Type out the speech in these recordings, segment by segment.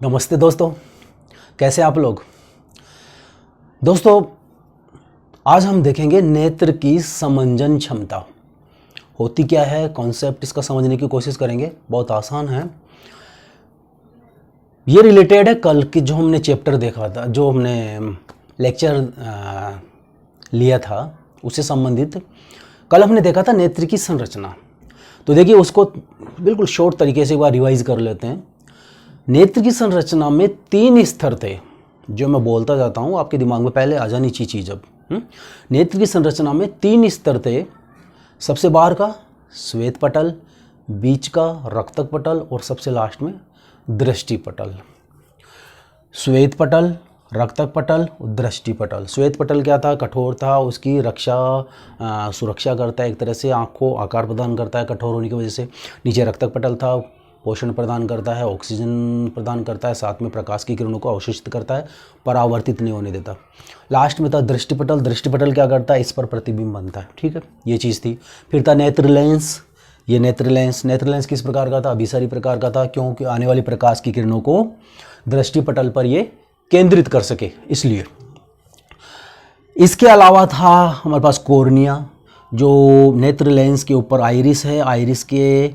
नमस्ते दोस्तों, कैसे आप लोग। दोस्तों, आज हम देखेंगे नेत्र की समंजन क्षमता होती क्या है। कॉन्सेप्ट इसका समझने की कोशिश करेंगे, बहुत आसान है। ये रिलेटेड है कल की जो हमने चैप्टर देखा था, जो हमने लेक्चर लिया था, उससे संबंधित। कल हमने देखा था नेत्र की संरचना। तो देखिए, उसको बिल्कुल शॉर्ट तरीके से एक बार रिवाइज कर लेते हैं। नेत्र की संरचना में 3 स्तर थे, जो मैं बोलता जाता हूँ, आपके दिमाग में पहले आ जानी चाहिए चीज़। अब नेत्र की संरचना में 3 स्तर थे। सबसे बाहर का श्वेत पटल, बीच का रक्तक पटल और सबसे लास्ट में दृष्टि पटल। श्वेत पटल, रक्तक पटल और दृष्टि पटल। श्वेत पटल क्या था? कठोर था, उसकी सुरक्षा करता है, एक तरह से आँख को आकार प्रदान करता है कठोर होने की वजह से। नीचे रक्तक पटल था, पोषण प्रदान करता है, ऑक्सीजन प्रदान करता है, साथ में प्रकाश की किरणों को अवशोषित करता है, परावर्तित नहीं होने देता। लास्ट में था दृष्टि पटल। दृष्टि पटल क्या करता है? इस पर प्रतिबिंब बनता है। ठीक है, ये चीज़ थी। फिर था नेत्र लेंस। ये नेत्र लेंस किस प्रकार का था? अभिसारी प्रकार का था, क्योंकि आने वाली प्रकाश की किरणों को दृष्टि पटल पर ये केंद्रित कर सके, इसलिए। इसके अलावा था हमारे पास कॉर्निया, जो नेत्र लेंस के ऊपर आइरिस है। आइरिस के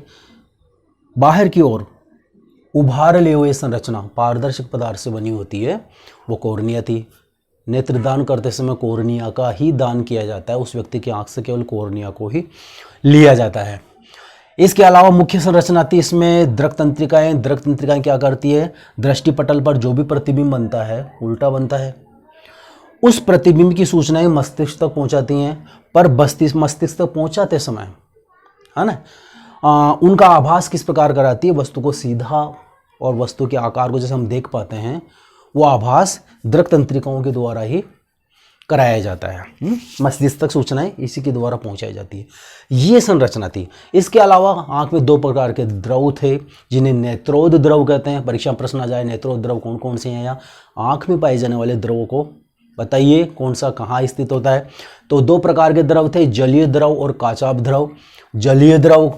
बाहर की ओर उभार लिए हुए संरचना पारदर्शक पदार्थ से बनी होती है, वो कॉर्निया थी। नेत्रदान करते समय कॉर्निया का ही दान किया जाता है, उस व्यक्ति की आंख से केवल कॉर्निया को ही लिया जाता है। इसके अलावा मुख्य संरचना थी इसमें दृक तंत्रिकाएं। दृक तंत्रिकाएं क्या करती है? दृष्टि पटल पर जो भी प्रतिबिंब बनता है, उल्टा बनता है, उस प्रतिबिंब की सूचनाएं मस्तिष्क तक पहुंचाती हैं। पर मस्तिष्क तक पहुंचाते समय, है ना, उनका आभास किस प्रकार कराती है? वस्तु को सीधा और वस्तु के आकार को जैसे हम देख पाते हैं, वो आभास दृक तंत्रिकाओं के द्वारा ही कराया जाता है। मस्तिष्क तक सूचनाएं इसी के द्वारा पहुंचाई जाती है। ये संरचना थी। इसके अलावा आंख में 2 प्रकार के द्रव थे, जिन्हें नेत्रोद द्रव कहते हैं। परीक्षा में प्रश्न आ जाए नेत्रोद द्रव कौन कौन से हैं, या आंख में पाए जाने वाले द्रवों को बताइए कौन सा कहाँ स्थित होता है। तो 2 प्रकार के द्रव थे, जलीय द्रव और काचाभ द्रव। जलीय द्रव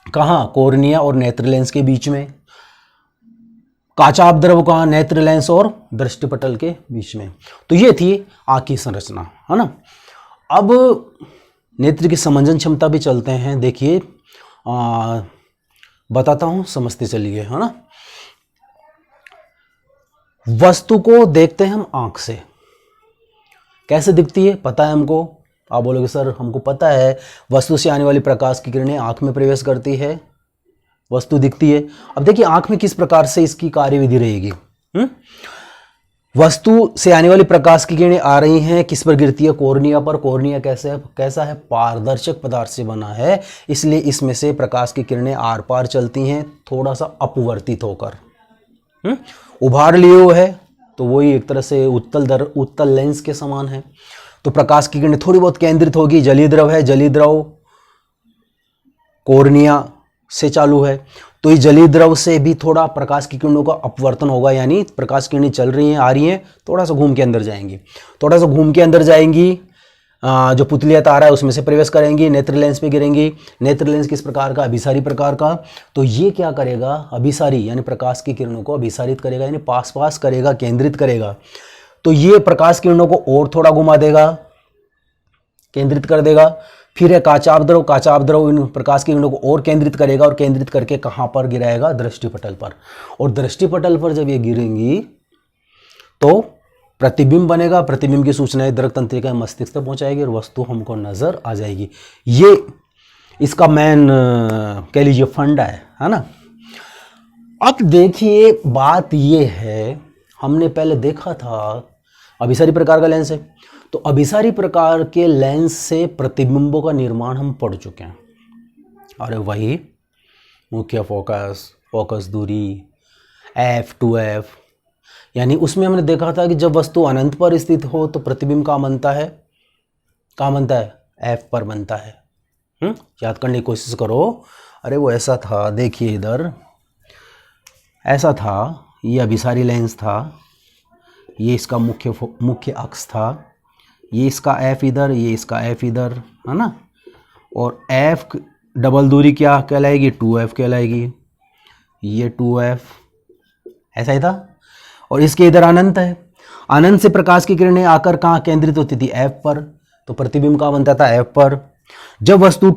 कहाँ? कॉर्निया और नेत्र लेंस के बीच में। काचाभ द्रव कहाँ? नेत्र लेंस और दृष्टि पटल के बीच में। तो ये थी आँख की संरचना, है ना। अब नेत्र की समंजन क्षमता भी चलते हैं। देखिए, बताता हूं, समझते चलिए, है ना। वस्तु को देखते हैं हम आंख से। कैसे दिखती है? पता है हमको। आप बोलोगे सर हमको पता है, वस्तु से आने वाली प्रकाश की किरणें आंख में प्रवेश करती है, वस्तु दिखती है। अब देखिए आंख में किस प्रकार से इसकी कार्यविधि रहेगी। वस्तु से आने वाली प्रकाश की किरणें आ रही हैं, किस पर गिरती है? कॉर्निया पर। कॉर्निया कैसा है? पारदर्शक पदार्थ से बना है, इसलिए इसमें से प्रकाश की किरणें आर पार चलती हैं, थोड़ा सा अपवर्तित होकर। उभार लिए हुए है, तो वही एक तरह से उत्तल लेंस के समान है। तो प्रकाश की किरणें थोड़ी बहुत केंद्रित होगी। जलीय द्रव है, जलीय द्रव कॉर्निया से चालू है, तो इस जलीय द्रव से भी थोड़ा प्रकाश की किरणों का अपवर्तन होगा, यानी प्रकाश की किरणें चल रही हैं, आ रही हैं, थोड़ा सा घूम के अंदर जाएंगी। जो पुतलिया तारा है उसमें से प्रवेश करेंगी, नेत्र लेंस पे गिरेंगी। नेत्र लेंस किस प्रकार का? अभिसारी प्रकार का। तो ये क्या करेगा? अभिसारी यानी प्रकाश की किरणों को अभिसारित करेगा, यानी पास करेगा, केंद्रित करेगा। तो ये प्रकाश किरणों को और थोड़ा घुमा देगा, केंद्रित कर देगा। फिर है काचाभ द्रव। काचाभ द्रव इन प्रकाश की किरणों को और केंद्रित करेगा, और केंद्रित करके कहां पर गिराएगा? दृष्टि पटल पर। और दृष्टि पटल पर जब ये गिरेंगी तो प्रतिबिंब बनेगा। प्रतिबिंब की सूचनाएं दृक तंत्रिका मस्तिष्क तक पहुंचाएगी और वस्तु हमको नजर आ जाएगी। ये इसका मेन कह लीजिए फंडा है ना। अब देखिए, बात ये है, हमने पहले देखा था अभिसारी प्रकार का लेंस है, तो अभिसारी प्रकार के लेंस से प्रतिबिंबों का निर्माण हम पढ़ चुके हैं। अरे वही मुख्य फोकस दूरी, F2F, यानी उसमें हमने देखा था कि जब वस्तु अनंत पर स्थित हो तो प्रतिबिंब कहाँ बनता है? F पर बनता है। याद करने की कोशिश करो। अरे वो ऐसा था, देखिए इधर ऐसा था, ये अभिसारी लेंस था, ये इसका मुख्य अक्ष था, ये इसका F इधर, ये इसका F इधर, है ना। और F डबल दूरी क्या कहलाएगी? 2F कहलाएगी। ये 2F, ऐसा ही था। और इसके इधर अनंत है, अनंत से प्रकाश की किरणें आकर कहाँ केंद्रित होती थी, एफ पर, तो प्रतिबिंब कहाँ बनता था, एफ पर। जब वस्तु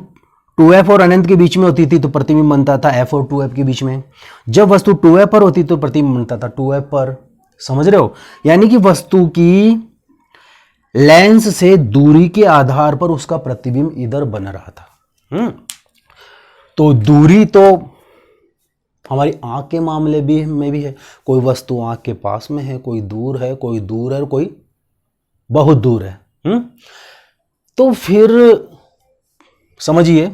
2f और अनंत के बीच में होती थी तो प्रतिबिंब बनता था f और 2f के बीच में। जब वस्तु 2f पर होती तो प्रतिबिंब बनता था 2f पर। समझ रहे हो, यानी कि वस्तु की लेंस से दूरी के आधार पर उसका प्रतिबिंब इधर बन रहा था। तो दूरी तो हमारी आंख के मामले में भी है, कोई वस्तु आंख के पास में है, कोई दूर है, कोई दूर है, कोई बहुत दूर है। तो फिर समझिए,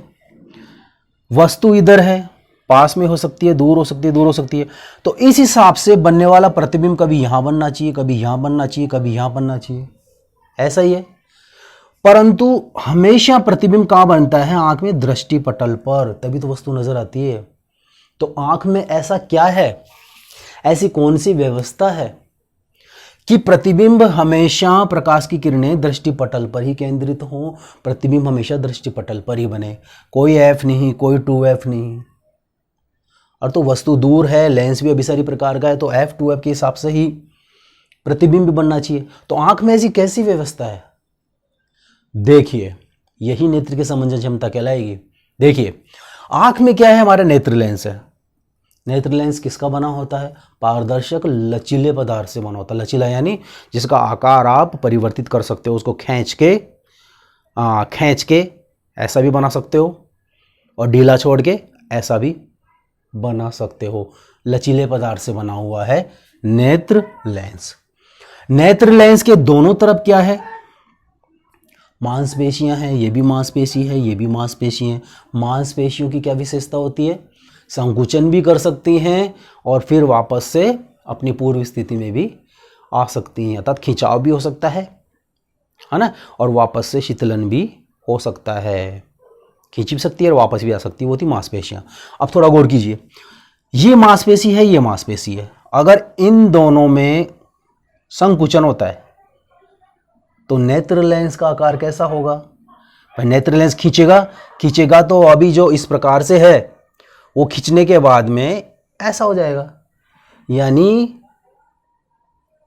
वस्तु इधर है, पास में हो सकती है, दूर हो सकती है, दूर हो सकती है। तो इस हिसाब से बनने वाला प्रतिबिंब कभी यहां बनना चाहिए, कभी यहां बनना चाहिए, कभी यहां बनना चाहिए, ऐसा ही है। परंतु हमेशा प्रतिबिंब कहां बनता है, आंख में दृष्टि पटल पर, तभी तो वस्तु नजर आती है। तो आंख में ऐसा क्या है, ऐसी कौन सी व्यवस्था है कि प्रतिबिंब हमेशा, प्रकाश की किरणें दृष्टि पटल पर ही केंद्रित हो, प्रतिबिंब हमेशा दृष्टि पटल पर ही बने, कोई एफ नहीं, कोई 2f नहीं। और तो वस्तु दूर है, लेंस भी अभिसारी प्रकार का है, तो f 2f के हिसाब से ही प्रतिबिंब भी बनना चाहिए। तो आंख में ऐसी कैसी व्यवस्था है, देखिए यही नेत्र की समंजस क्षमता कहलाएगी। देखिए आंख में क्या है, हमारा नेत्र लेंस है। नेत्र लेंस किसका बना होता है, पारदर्शक लचीले पदार्थ से बना होता है। लचीला यानी जिसका आकार आप परिवर्तित कर सकते हो, उसको खींच के ऐसा भी बना सकते हो और ढीला छोड़ के ऐसा भी बना सकते हो। लचीले पदार्थ से बना हुआ है नेत्र लेंस। नेत्र लेंस के दोनों तरफ क्या है, मांसपेशियां हैं, ये भी मांसपेशी है, ये भी मांसपेशी है। मांसपेशियों की क्या विशेषता होती है, संकुचन भी कर सकती हैं और फिर वापस से अपनी पूर्व स्थिति में भी आ सकती हैं, अर्थात खिंचाव भी हो सकता है ना, और वापस से शीतलन भी हो सकता है, खींच भी सकती है और वापस भी आ सकती है, वो थी मांसपेशियां। अब थोड़ा गौर कीजिए, ये मांसपेशी है, ये मांसपेशी है। अगर इन दोनों में संकुचन होता है तो नेत्र लेंस का आकार कैसा होगा, भाई नेत्र लेंस खींचेगा तो अभी जो इस प्रकार से है वो खींचने के बाद में ऐसा हो जाएगा, यानी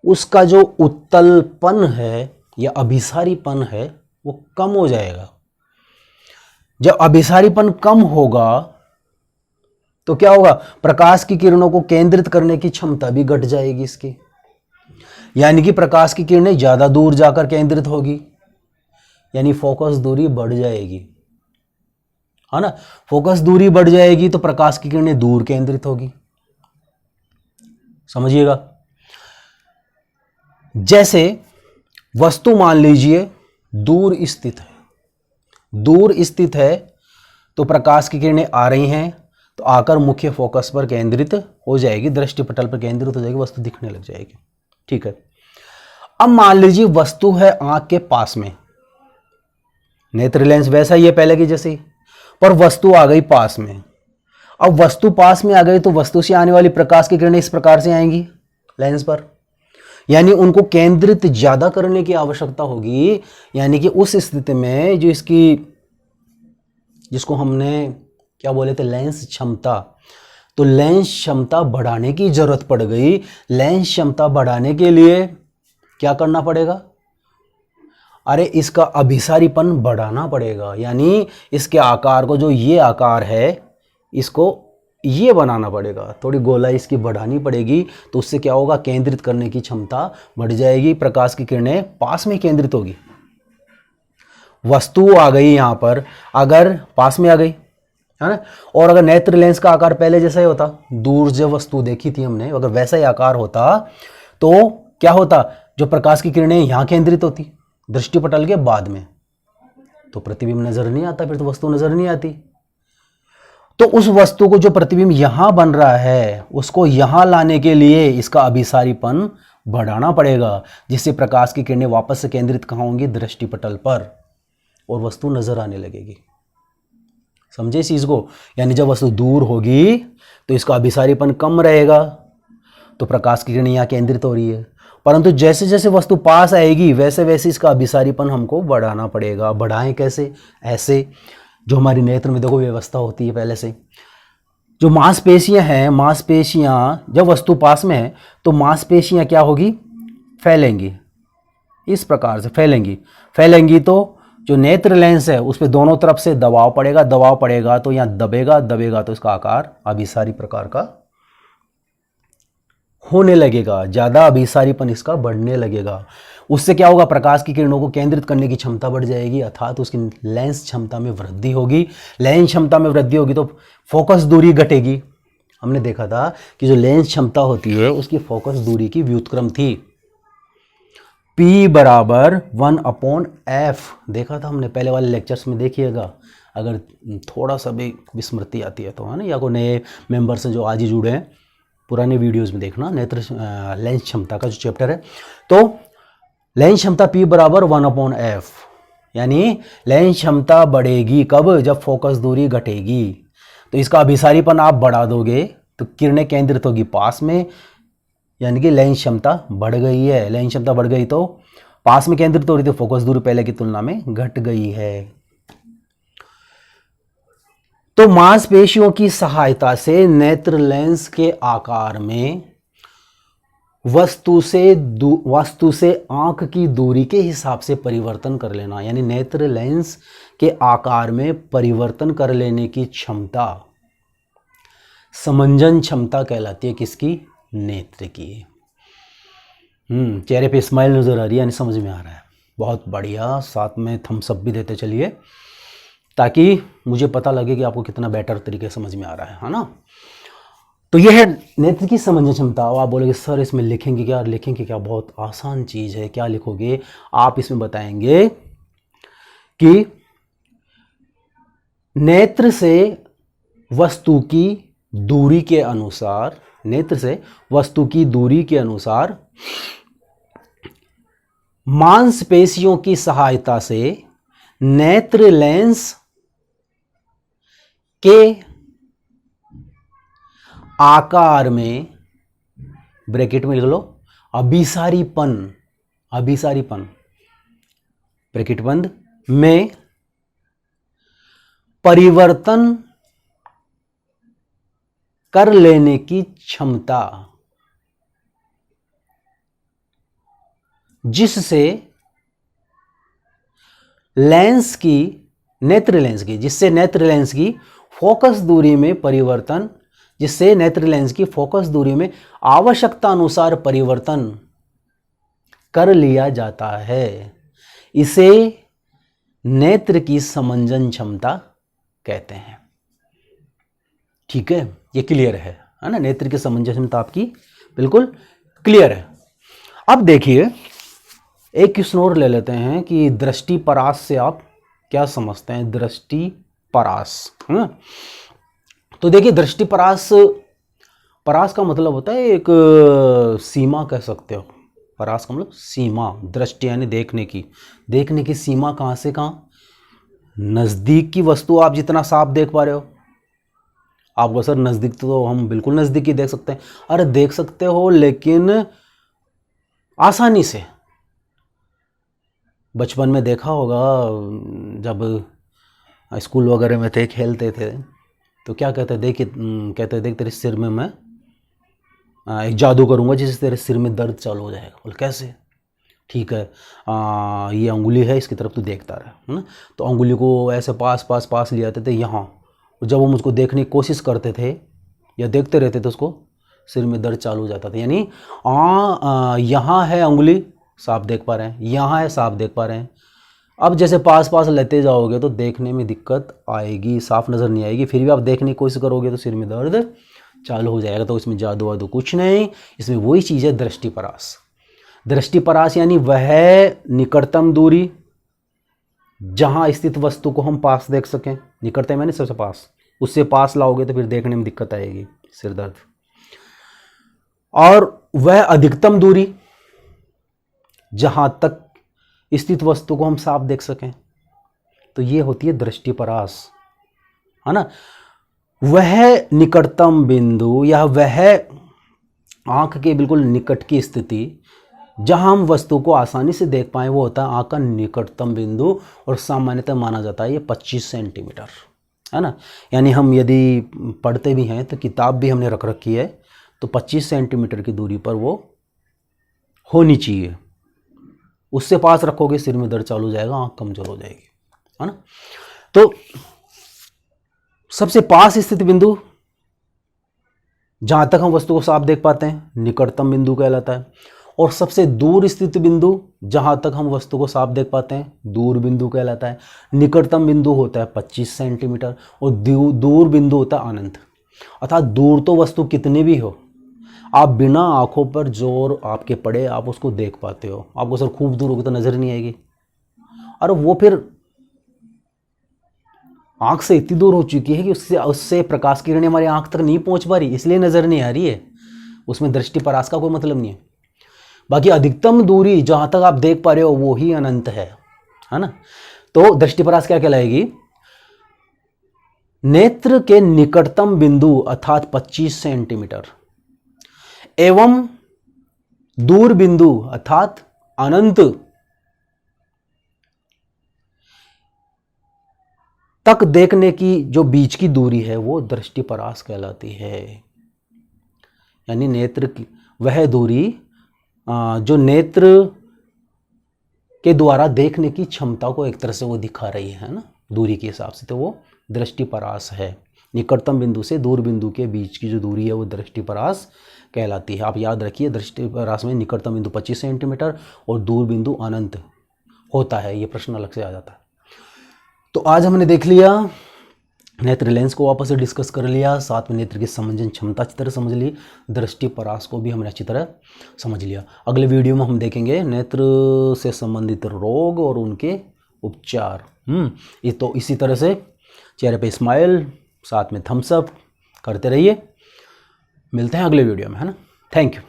उसका जो उत्तलपन है या अभिसारीपन है वो कम हो जाएगा। जब अभिसारीपन कम होगा तो क्या होगा, प्रकाश की किरणों को केंद्रित करने की क्षमता भी घट जाएगी इसकी, यानी कि प्रकाश की किरणें ज्यादा दूर जाकर केंद्रित होगी, यानी फोकस दूरी बढ़ जाएगी, है ना। फोकस दूरी बढ़ जाएगी तो प्रकाश की किरणें दूर केंद्रित होगी। समझिएगा, जैसे वस्तु मान लीजिए दूर स्थित है तो प्रकाश की किरणें आ रही हैं तो आकर मुख्य फोकस पर केंद्रित हो जाएगी, दृष्टि पटल पर केंद्रित हो जाएगी, वस्तु दिखने लग जाएगी। ठीक है, अब मान लीजिए वस्तु है आंख के पास में, नेत्र लेंस वैसा ही है पहले की जैसे, पर वस्तु आ गई पास में। अब वस्तु पास में आ गई तो वस्तु से आने वाली प्रकाश की किरणें इस प्रकार से आएंगी लेंस पर, यानी उनको केंद्रित ज्यादा करने की आवश्यकता होगी, यानी कि उस स्थिति में जो जिसको हमने क्या बोले थे, लेंस क्षमता, तो लेंस क्षमता बढ़ाने की जरूरत पड़ गई। लेंस क्षमता बढ़ाने के लिए क्या करना पड़ेगा, अरे इसका अभिसारीपन बढ़ाना पड़ेगा, यानी इसके आकार को, जो ये आकार है इसको ये बनाना पड़ेगा, थोड़ी गोलाई इसकी बढ़ानी पड़ेगी। तो उससे क्या होगा, केंद्रित करने की क्षमता बढ़ जाएगी, प्रकाश की किरणें पास में केंद्रित होगी। वस्तु आ गई यहां पर, अगर पास में आ गई, है ना, और अगर नेत्र लेंस का आकार पहले जैसा ही होता, दूर जो वस्तु देखी थी हमने, अगर वैसा ही आकार होता तो क्या होता, जो प्रकाश की किरणें यहां केंद्रित होती दृष्टिपटल के बाद में, तो प्रतिबिंब नजर नहीं आता, फिर तो वस्तु नजर नहीं आती। तो उस वस्तु को, जो प्रतिबिंब यहां बन रहा है, उसको यहां लाने के लिए इसका अभिसारीपन बढ़ाना पड़ेगा, जिससे प्रकाश की किरणें वापस से केंद्रित कहां होंगी, दृष्टिपटल पर, और वस्तु नजर आने लगेगी। समझे इस चीज को, यानी जब वस्तु दूर होगी तो इसका अभिसारीपन कम रहेगा, तो प्रकाश की किरणें यहां केंद्रित हो रही है, परंतु जैसे जैसे वस्तु पास आएगी वैसे वैसे इसका अभिसारीपन हमको बढ़ाना पड़ेगा। बढ़ाएं कैसे, ऐसे जो हमारी नेत्र में देखो व्यवस्था होती है पहले से, जो मांसपेशियां हैं, मांसपेशियां जब वस्तु पास में है तो मांसपेशियां क्या होगी, फैलेंगी, इस प्रकार से फैलेंगी तो जो नेत्र लेंस है उस पर दोनों तरफ से दबाव पड़ेगा तो यहाँ दबेगा तो इसका आकार अभिसारी प्रकार का होने लगेगा, ज्यादा अभिसारीपन इसका बढ़ने लगेगा। उससे क्या होगा, प्रकाश की किरणों को केंद्रित करने की क्षमता बढ़ जाएगी, अर्थात उसकी लेंस क्षमता में वृद्धि होगी। लेंस क्षमता में वृद्धि होगी तो फोकस दूरी घटेगी। हमने देखा था कि जो लेंस क्षमता होती है उसकी फोकस दूरी की व्युत्क्रम थी P बराबर 1/f, देखा था हमने पहले वाले लेक्चर्स में, देखिएगा अगर थोड़ा सा भी विस्मृति आती है तो, है ना, या कोई नए मेंबर्स हैं जो आज ही जुड़े हैं, पुराने वीडियोस में देखना नेत्र लेंस क्षमता का जो चैप्टर है। तो लेंस क्षमता P बराबर 1/f, यानी लेंस क्षमता बढ़ेगी कब, जब फोकस दूरी घटेगी। तो इसका अभिसारीपन आप बढ़ा दोगे तो किरणें केंद्रित होगी पास में, यानी कि लेंस क्षमता बढ़ गई है। लेंस क्षमता बढ़ गई तो पास में केंद्रित हो रही थी, फोकस दूरी पहले की तुलना में घट गई है। तो मांसपेशियों की सहायता से नेत्र लेंस के आकार में वस्तु से आंख की दूरी के हिसाब से परिवर्तन कर लेना, यानी नेत्र लेंस के आकार में परिवर्तन कर लेने की क्षमता समंजन क्षमता कहलाती है, किसकी, नेत्र की। चेहरे पे स्माइल नजर आ रही है, यानी समझ में आ रहा है, बहुत बढ़िया। साथ में थम्स अप भी देते चलिए ताकि मुझे पता लगे कि आपको कितना बेटर तरीके से समझ में आ रहा है ना। तो यह है नेत्र की समंजन क्षमता। आप बोलोगे सर इसमें लिखेंगे क्या, बहुत आसान चीज है। क्या लिखोगे आप, इसमें बताएंगे कि नेत्र से वस्तु की दूरी के अनुसार, मांसपेशियों की सहायता से नेत्र लेंस के आकार में, ब्रैकेट में लिख लो, अभिसारीपन ब्रैकेट बंद में परिवर्तन कर लेने की क्षमता, जिससे नेत्र लेंस की फोकस दूरी में परिवर्तन, जिससे नेत्र लेंस की फोकस दूरी में आवश्यकता अनुसार परिवर्तन कर लिया जाता है। इसे नेत्र की समंजन क्षमता कहते हैं। ठीक है, ये क्लियर है ना, नेत्र की समंजन क्षमता आपकी बिल्कुल क्लियर है। अब देखिए एक क्वेश्चन और ले लेते हैं कि दृष्टि परास से आप क्या समझते हैं, दृष्टि परास, है ना। तो देखिए दृष्टि परास का मतलब होता है एक सीमा कह सकते हो। परास का मतलब सीमा, दृष्टि यानी देखने की सीमा कहाँ से कहाँ, नजदीक की वस्तु आप जितना साफ देख पा रहे हो। आपको सर नजदीक तो हम बिल्कुल नजदीक ही देख सकते हैं, अरे देख सकते हो लेकिन आसानी से। बचपन में देखा होगा जब स्कूल वगैरह में थे, खेलते थे तो क्या कहते देख तेरे सिर में मैं एक जादू करूंगा जिससे तेरे सिर में दर्द चालू हो जाएगा। बोल कैसे, ठीक है ये अंगुली है, इसकी तरफ तू देखता रहा, है ना। तो अंगुली को ऐसे पास ले आते थे यहाँ, जब वो मुझको देखने की कोशिश करते थे या देखते रहते थे उसको सिर में दर्द चालू हो जाता था। यानी यहाँ है अंगुली साफ देख पा रहे हैं, यहाँ है साफ देख पा रहे हैं। अब जैसे पास लेते जाओगे तो देखने में दिक्कत आएगी, साफ नज़र नहीं आएगी, फिर भी आप देखने की कोशिश करोगे तो सिर में दर्द चालू हो जाएगा। तो इसमें जादू वादू कुछ नहीं, इसमें वही चीज़ है दृष्टिपरास। दृष्टिपरास यानी वह निकटतम दूरी जहाँ स्थित वस्तु को हम पास देख सकें। निकटतम यानी सबसे पास, उससे पास लाओगे तो फिर देखने में दिक्कत आएगी, सिर दर्द। और वह अधिकतम दूरी जहां तक स्थित वस्तु को हम साफ देख सकें, तो ये होती है दृष्टिपरास, है ना। वह निकटतम बिंदु या वह आंख के बिल्कुल निकट की स्थिति जहां हम वस्तु को आसानी से देख पाएं, वो होता है आंख का निकटतम बिंदु, और सामान्यतः माना जाता है ये 25 सेंटीमीटर, है ना। यानी हम यदि पढ़ते भी हैं तो किताब भी हमने रख रखी है तो 25 सेंटीमीटर की दूरी पर वो होनी चाहिए। उससे पास रखोगे सिर में दर्द चालू हो जाएगा, आंख कमजोर हो जाएगी, है ना। तो सबसे पास स्थित बिंदु जहां तक हम वस्तु को साफ देख पाते हैं निकटतम बिंदु कहलाता है, और सबसे दूर स्थित बिंदु जहां तक हम वस्तु को साफ देख पाते हैं दूर बिंदु कहलाता है। निकटतम बिंदु होता है 25 सेंटीमीटर और दूर बिंदु होता है अनंत। अर्थात दूर तो वस्तु कितनी भी हो, आप बिना आंखों पर जोर आपके पड़े आप उसको देख पाते हो। आपको सर खूब दूर होगी तो नजर नहीं आएगी, और वो फिर आंख से इतनी दूर हो चुकी है कि उससे प्रकाश किरणें हमारी आंख तक नहीं पहुंच पा रही, इसलिए नजर नहीं आ रही है। उसमें दृष्टि परास का कोई मतलब नहीं है। बाकी अधिकतम दूरी जहां तक आप देख पा रहे हो वो ही अनंत है ना। तो दृष्टि परास क्या कहलाएगी? नेत्र के निकटतम बिंदु अर्थात 25 सेंटीमीटर एवं दूर बिंदु अर्थात अनंत तक देखने की जो बीच की दूरी है वो दृष्टि परास कहलाती है। यानी नेत्र की वह दूरी जो नेत्र के द्वारा देखने की क्षमता को एक तरह से वो दिखा रही है ना, दूरी के हिसाब से, तो वो दृष्टि परास है। निकटतम बिंदु से दूर बिंदु के बीच की जो दूरी है वो दृष्टि परास कहलाती है। आप याद रखिए, दृष्टि परास में निकटतम बिंदु 25 सेंटीमीटर और दूर बिंदु अनंत होता है। ये प्रश्न अलग से आ जाता है। तो आज हमने देख लिया नेत्र लेंस को, वापस से डिस्कस कर लिया, साथ में नेत्र की समंजन क्षमता अच्छी तरह समझ ली, दृष्टि परास को भी हमने अच्छी तरह समझ लिया। अगले वीडियो में हम देखेंगे नेत्र से संबंधित रोग और उनके उपचार। तो इसी तरह से चेहरे पे स्माइल, साथ में थम्स अप करते रहिए। मिलते हैं अगले वीडियो में, है ना। Thank you.